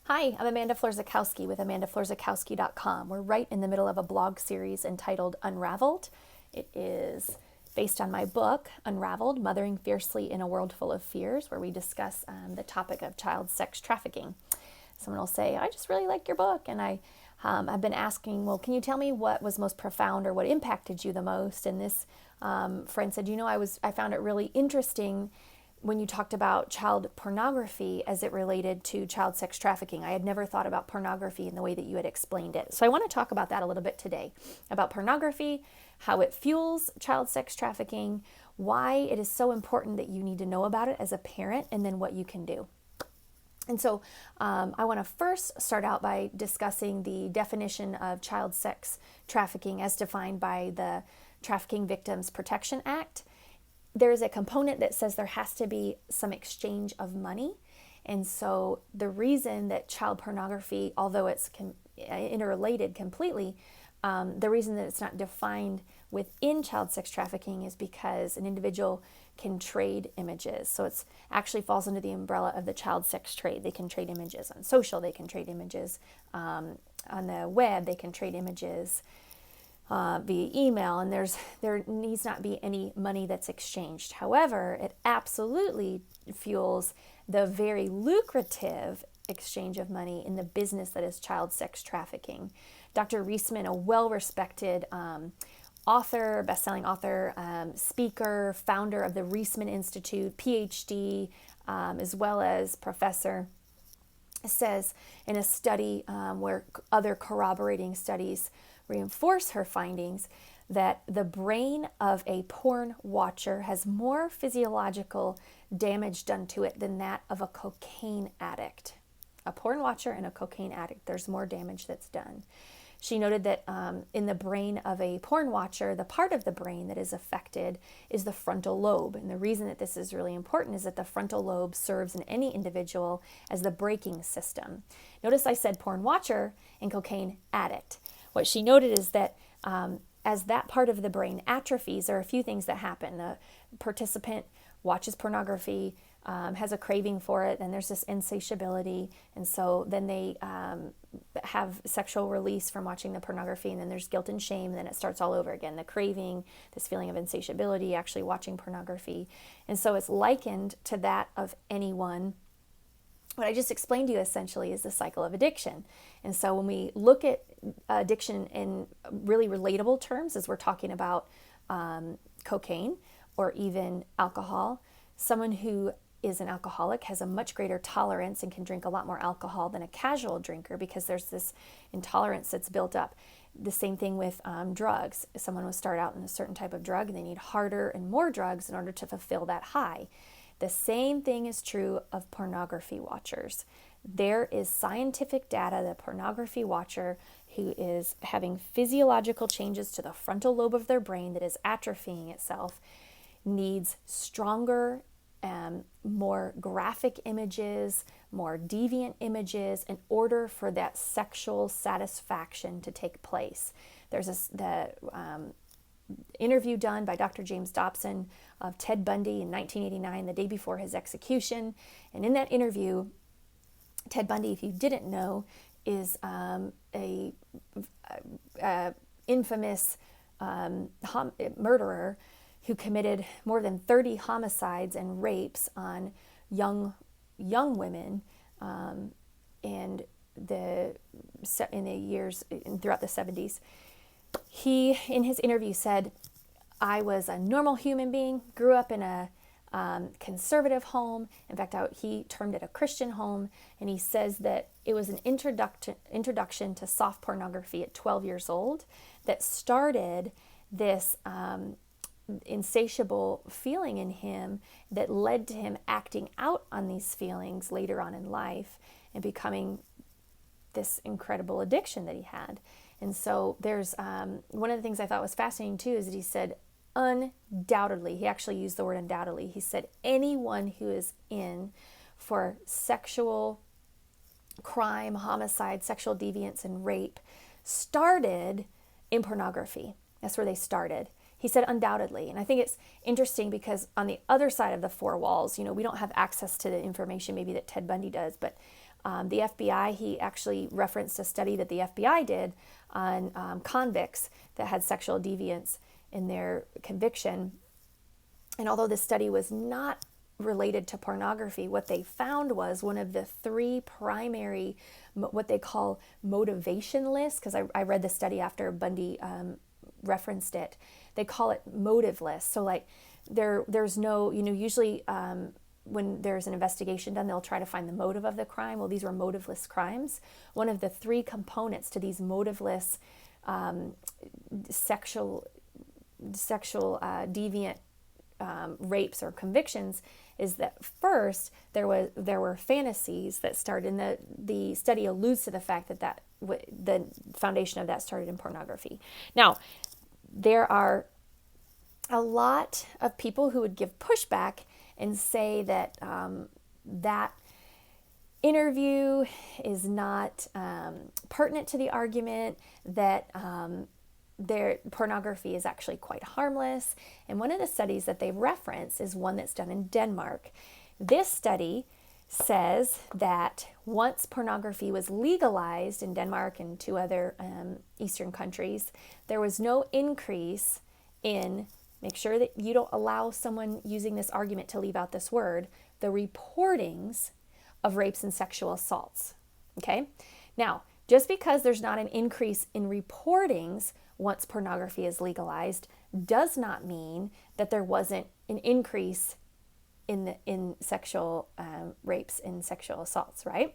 Hi, I'm Amanda Florzakowski with AmandaFlorzakowski.com. We're right in the middle of a blog series entitled Unraveled. It is based on my book, Unraveled, Mothering Fiercely in a World Full of Fears, where we discuss the topic of child sex trafficking. Someone will say, I just really like your book. And I've been asking, well, can you tell me what was most profound or what impacted you the most? And this friend said, I found it really interesting when you talked about child pornography as it related to child sex trafficking. I had never thought about pornography in the way that you had explained it. So I want to talk about that a little bit today, about pornography, how it fuels child sex trafficking, why it is so important that you need to know about it as a parent, and then what you can do. And so I want to first start out by discussing the definition of child sex trafficking as defined by the Trafficking Victims Protection Act. There is a component that says there has to be some exchange of money. And so the reason that child pornography, although it's interrelated completely, the reason that it's not defined within child sex trafficking is because an individual can trade images. So it's actually falls under the umbrella of the child sex trade. They can trade images on social, they can trade images on the web, they can trade images via email, and there needs not be any money that's exchanged. However, it absolutely fuels the very lucrative exchange of money in the business that is child sex trafficking. Dr. Reisman, a well-respected author, best-selling author, speaker, founder of the Reisman Institute, PhD, as well as professor, says in a study where other corroborating studies reinforce her findings that the brain of a porn watcher has more physiological damage done to it than that of a cocaine addict. A porn watcher and a cocaine addict, there's more damage that's done. She noted that in the brain of a porn watcher, the part of the brain that is affected is the frontal lobe. And the reason that this is really important is that the frontal lobe serves in any individual as the braking system. Notice I said porn watcher and cocaine addict. What she noted is that as that part of the brain atrophies, there are a few things that happen. The participant watches pornography, has a craving for it, and there's this insatiability, and so then they have sexual release from watching the pornography, and then there's guilt and shame, and then it starts all over again. The craving, this feeling of insatiability, actually watching pornography. And so it's likened to that of anyone. What I just explained to you essentially is the cycle of addiction. And so when we look at addiction in really relatable terms, as we're talking about cocaine or even alcohol, someone who is an alcoholic has a much greater tolerance and can drink a lot more alcohol than a casual drinker because there's this intolerance that's built up. The same thing with drugs. Someone will start out in a certain type of drug and they need harder and more drugs in order to fulfill that high. The same thing is true of pornography watchers. There is scientific data that pornography watcher who is having physiological changes to the frontal lobe of their brain that is atrophying itself needs stronger, more graphic images, more deviant images in order for that sexual satisfaction to take place. There's the interview done by Dr. James Dobson of Ted Bundy in 1989, the day before his execution. And in that interview, Ted Bundy, if you didn't know, is a infamous murderer who committed more than 30 homicides and rapes on young women and in the years throughout the 70s. He, in his interview, said, I was a normal human being, grew up in a conservative home. In fact, he termed it a Christian home. And he says that it was an introduction to soft pornography at 12 years old that started this insatiable feeling in him that led to him acting out on these feelings later on in life and becoming this incredible addiction that he had. And so there's one of the things I thought was fascinating too is that he said undoubtedly, he actually used the word undoubtedly, he said anyone who is in for sexual crime, homicide, sexual deviance, and rape started in pornography. That's where they started. He said undoubtedly. And I think it's interesting because on the other side of the four walls, we don't have access to the information maybe that Ted Bundy does, but The FBI, he actually referenced a study that the FBI did on convicts that had sexual deviance in their conviction. And although this study was not related to pornography, what they found was one of the three primary, what they call motivation lists, because I read the study after Bundy referenced it. They call it motive lists. So like there's no, usually when there's an investigation done, they'll try to find the motive of the crime. Well, these were motiveless crimes. One of the three components to these motiveless sexual deviant rapes or convictions is that first there were fantasies that started, and the study alludes to the fact that the foundation of that started in pornography. Now, there are a lot of people who would give pushback and say that that interview is not pertinent to the argument, that their pornography is actually quite harmless. And one of the studies that they reference is one that's done in Denmark. This study says that once pornography was legalized in Denmark and two other Eastern countries, there was no increase in, make sure that you don't allow someone using this argument to leave out this word, the reportings of rapes and sexual assaults. Okay? Now, just because there's not an increase in reportings once pornography is legalized does not mean that there wasn't an increase in sexual rapes and sexual assaults, right?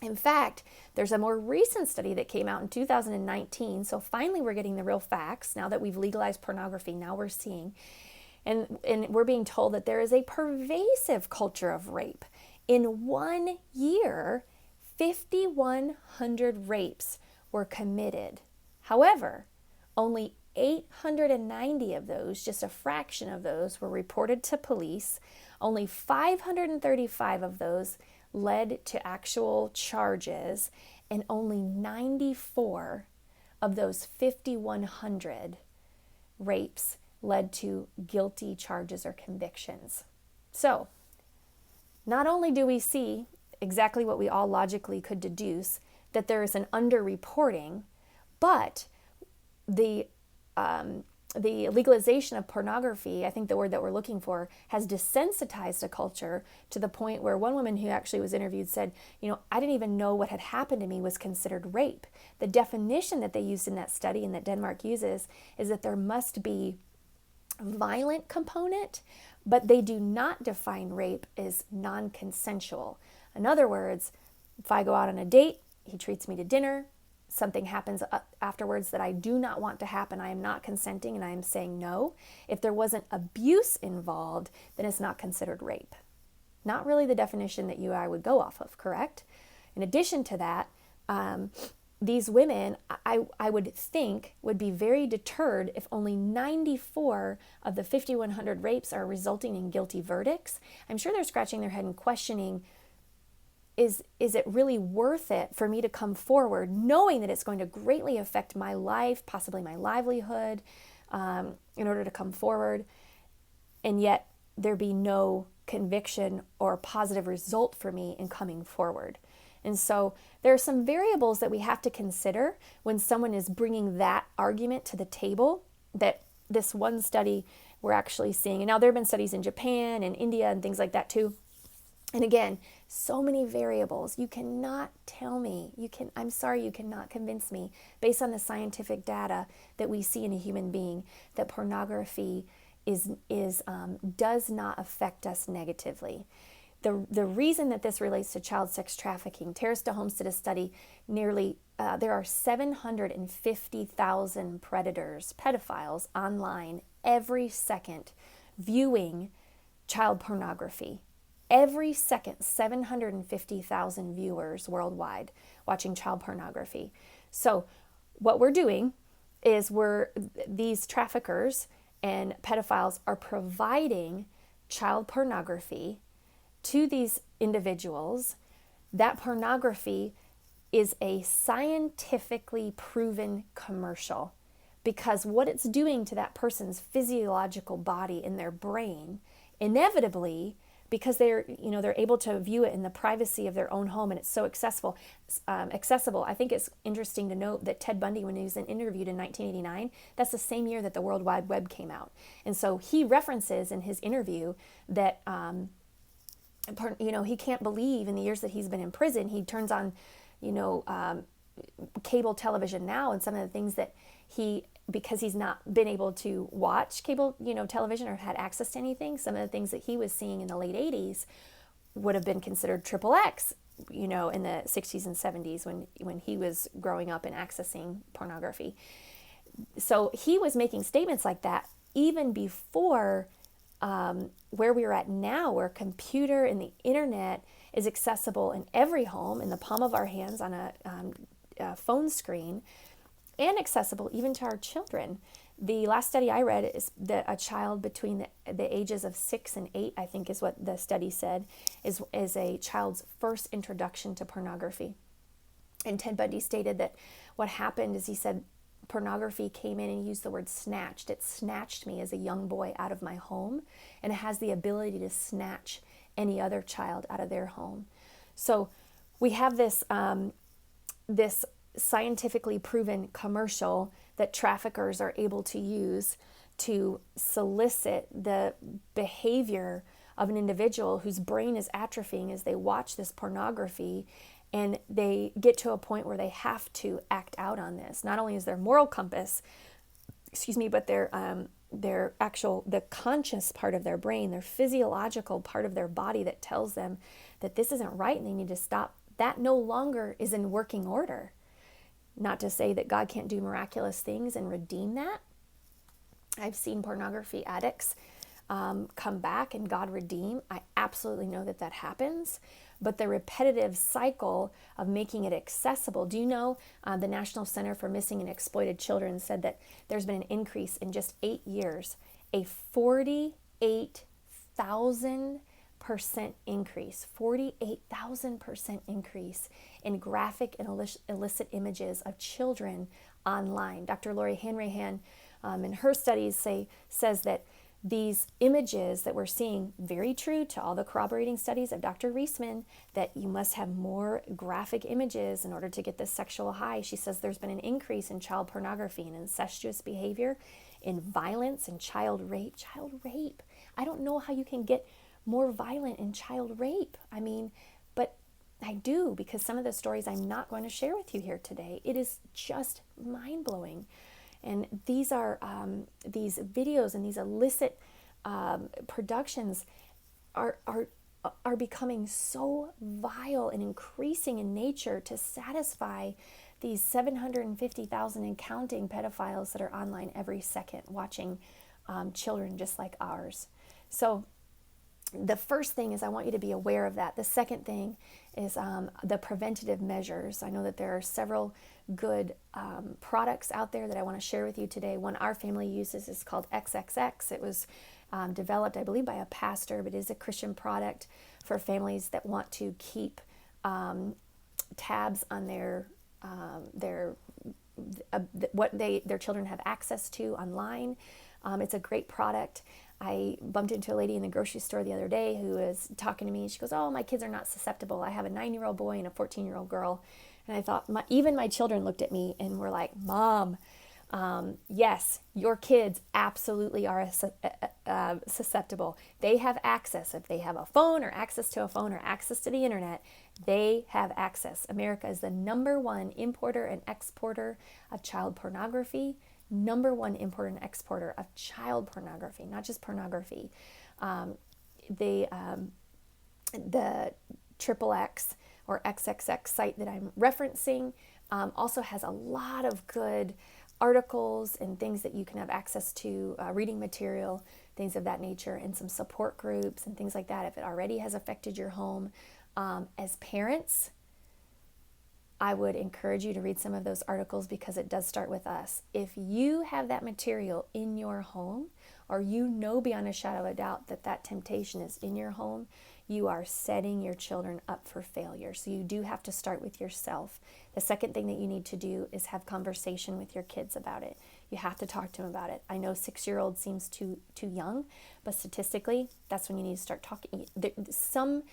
In fact, there's a more recent study that came out in 2019. So finally, we're getting the real facts. Now that we've legalized pornography, now we're seeing, and we're being told that there is a pervasive culture of rape. In 1 year, 5,100 rapes were committed. However, only 890 of those, just a fraction of those, were reported to police. Only 535 of those led to actual charges, and only 94 of those 5,100 rapes led to guilty charges or convictions. So, not only do we see exactly what we all logically could deduce, that there is an underreporting, but the legalization of pornography, I think the word that we're looking for, has desensitized a culture to the point where one woman who actually was interviewed said, I didn't even know what had happened to me was considered rape. The definition that they used in that study and that Denmark uses is that there must be a violent component, but they do not define rape as non-consensual. In other words, if I go out on a date, he treats me to dinner, something happens afterwards that I do not want to happen, I am not consenting and I am saying no. If there wasn't abuse involved, then it's not considered rape. Not really the definition that you or I would go off of, correct? In addition to that, these women, I would think, would be very deterred if only 94 of the 5,100 rapes are resulting in guilty verdicts. I'm sure they're scratching their head and questioning, is it really worth it for me to come forward knowing that it's going to greatly affect my life, possibly my livelihood, in order to come forward, and yet there be no conviction or positive result for me in coming forward? And so there are some variables that we have to consider when someone is bringing that argument to the table, that this one study we're actually seeing. And now there have been studies in Japan and India and things like that too. And again, so many variables. You cannot tell me, I'm sorry, you cannot convince me based on the scientific data that we see in a human being that pornography does not affect us negatively. The reason that this relates to child sex trafficking, Teresa Holmes did a study, there are 750,000 pedophiles online every second viewing child pornography. Every second, 750,000 viewers worldwide watching child pornography. So what we're doing is these traffickers and pedophiles are providing child pornography to these individuals. That pornography is a scientifically proven commercial, because what it's doing to that person's physiological body in their brain inevitably because they're able to view it in the privacy of their own home, and it's so accessible. I think it's interesting to note that Ted Bundy, when he was interviewed in 1989, that's the same year that the World Wide Web came out. And so he references in his interview that, he can't believe in the years that he's been in prison, he turns on, cable television now, and some of the things that because he's not been able to watch cable, television or had access to anything, some of the things that he was seeing in the late 80s would have been considered triple X, in the 60s and 70s when he was growing up and accessing pornography. So he was making statements like that even before where we are at now, where computer and the internet is accessible in every home, in the palm of our hands, on a phone screen, and accessible even to our children. The last study I read is that a child between the ages of 6 and 8, I think is what the study said, is a child's first introduction to pornography. And Ted Bundy stated that what happened is, he said, pornography came in, and he used the word snatched. It snatched me as a young boy out of my home, and it has the ability to snatch any other child out of their home. So we have this scientifically proven commercial that traffickers are able to use to solicit the behavior of an individual whose brain is atrophying as they watch this pornography, and they get to a point where they have to act out on this. Not only is their moral compass, but their actual, the conscious part of their brain, their physiological part of their body that tells them that this isn't right and they need to stop, that no longer is in working order. Not to say that God can't do miraculous things and redeem that. I've seen pornography addicts come back and God redeem. I absolutely know that happens. But the repetitive cycle of making it accessible. Do you know the National Center for Missing and Exploited Children said that there's been an increase in just 8 years, a 48,000% increase, 48,000% increase in graphic and illicit images of children online. Dr. Lori Hanrahan in her studies says that these images that we're seeing, very true to all the corroborating studies of Dr. Reisman, that you must have more graphic images in order to get this sexual high. She says there's been an increase in child pornography and incestuous behavior, in violence and child rape. Child rape. I don't know how you can get more violent in child rape. But I do, because some of the stories I'm not going to share with you here today, it is just mind-blowing. And these are these videos and these illicit productions are becoming so vile and increasing in nature to satisfy these 750,000 and counting pedophiles that are online every second watching children just like ours. So the first thing is, I want you to be aware of that. The second thing is the preventative measures. I know that there are several good products out there that I want to share with you today. One our family uses is called XXX. It was developed, I believe, by a pastor, but it is a Christian product for families that want to keep tabs on what their children have access to online. It's a great product. I bumped into a lady in the grocery store the other day who was talking to me. She goes, "Oh, my kids are not susceptible. I have a 9-year-old boy and a 14-year-old girl." And I thought, even my children looked at me and were like, "Mom, yes, your kids absolutely are susceptible. They have access. If they have a phone or access to a phone or access to the internet, they have access." America is the #1 importer and exporter of child pornography. #1 importer and exporter of child pornography, not just pornography. The XXX or XXX site that I'm referencing also has a lot of good articles and things that you can have access to, reading material, things of that nature, and some support groups and things like that if it already has affected your home. As parents, I would encourage you to read some of those articles, because it does start with us. If you have that material in your home, or you know beyond a shadow of a doubt that temptation is in your home, you are setting your children up for failure. So you do have to start with yourself. The second thing that you need to do is have conversation with your kids about it. You have to talk to them about it. I know 6-year-old seems too young, but statistically, that's when you need to start talking. Some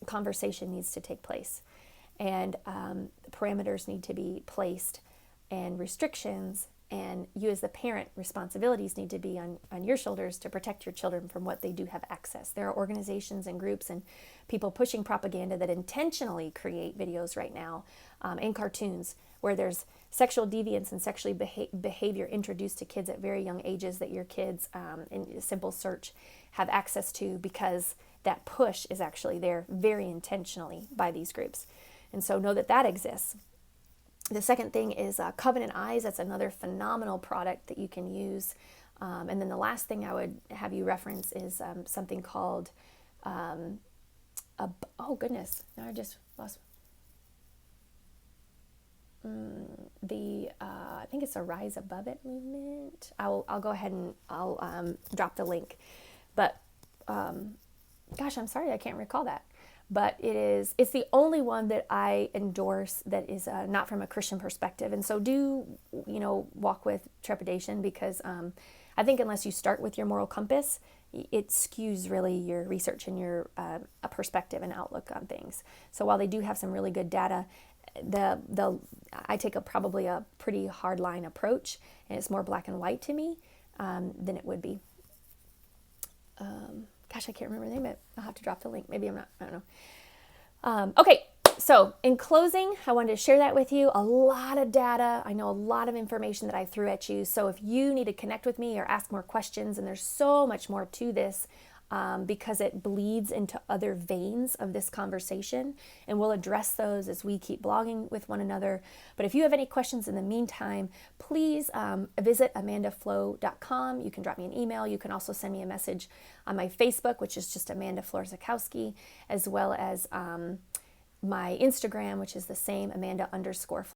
conversation needs to take place, and parameters need to be placed, and restrictions, and you as the parent, responsibilities need to be on your shoulders to protect your children from what they do have access. There are organizations and groups and people pushing propaganda that intentionally create videos right now and cartoons where there's sexual deviance and sexually behavior introduced to kids at very young ages that your kids, in a simple search, have access to, because that push is actually there very intentionally by these groups. And so know that that exists. The second thing is Covenant Eyes. That's another phenomenal product that you can use. And then the last thing I would have you reference is something called, oh goodness, now I just lost I think it's a Rise Above It movement. I'll go ahead and I'll drop the link. But gosh, I'm sorry, I can't recall that. But it's the only one that I endorse that is not from a Christian perspective. And so do, walk with trepidation, because I think unless you start with your moral compass, it skews really your research and your a perspective and outlook on things. So while they do have some really good data, I take probably a pretty hard line approach, and it's more black and white to me than it would be. Gosh, I can't remember the name of it. I'll have to drop the link. Maybe I don't know. Okay, so in closing, I wanted to share that with you. A lot of data. I know a lot of information that I threw at you. So if you need to connect with me or ask more questions, and there's so much more to this, because it bleeds into other veins of this conversation, and we'll address those as we keep blogging with one another. But if you have any questions in the meantime, please visit amandaflow.com. You can drop me an email. You can also send me a message on my Facebook, which is just Amanda Florzakowski, as well as my Instagram, which is the same, Amanda_Flow.